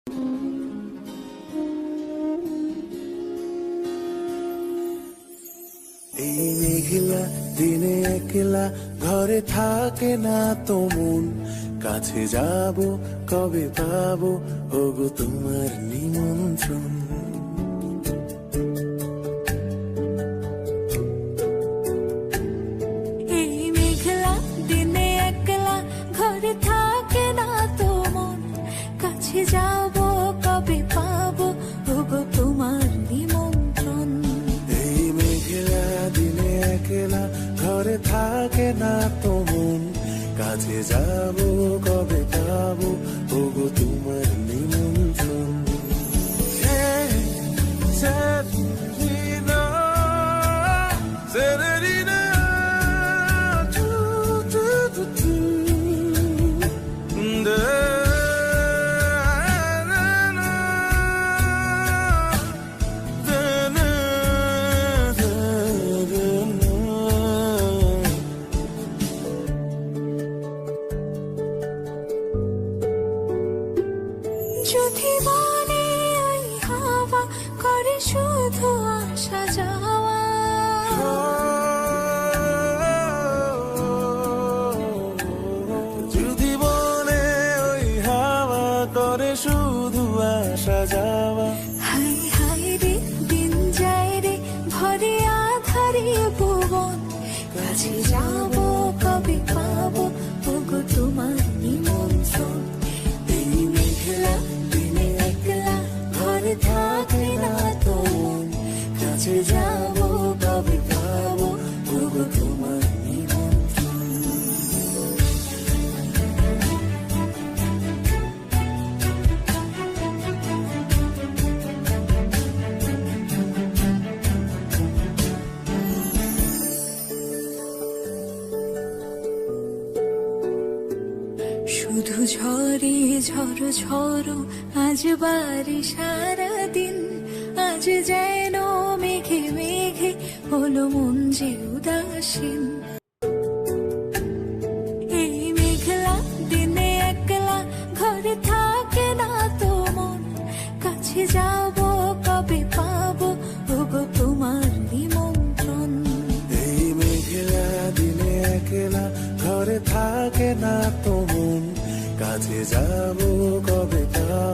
এই মেঘলা দিনে একলা ঘরে থাকে না তো মন, কাছে যাব কবে পাবো ওগো তোমার নিমন্ত্রণ। এই মেঘলা দিনে একলা ঘরে থাকে না তো মন, কাছে যাব কবে পাবো ওগো তোমার নিমন্ত্রণ। এই মেঘলা দিনে একলা ঘরে থাকে না তো মন, কাছে যাব কবে পাবো ওগো তোমার নিমন্ত্রণ। যদি মনে ওই হাওয়া করে শুধু আসা যাওয়া, যদি বলে ওই হাওয়া করে শুধু আসা যাওয়া, হাই হাই রে দিন যায় রে ভরে আধারে ভুবন, কাছে যাব কবে পাবো ওগো তোমার নিমন্ত্রণ। এই মেঘলা দিনে একলা ঘরে থাকে না তো মন, কাছে যাব কবে পাবো ওগো তোমার নিমন্ত্রণ। শুধু ঝরে ঝড়ো ঝড়ো আজ বাড়ি সারাদিন, আজ যেন মেঘে মেঘে হলো মন যে উদাসীন। এই মেঘলা দিনে একলা ঘরে থাকে না তো মন, কাছে যাব কবে পাবো ওগো তোমার নিমন্ত্রণ। এই মেঘলা দিনে একলা ঘরে থাকে না তো মন, কাছে যাব কবে পাবো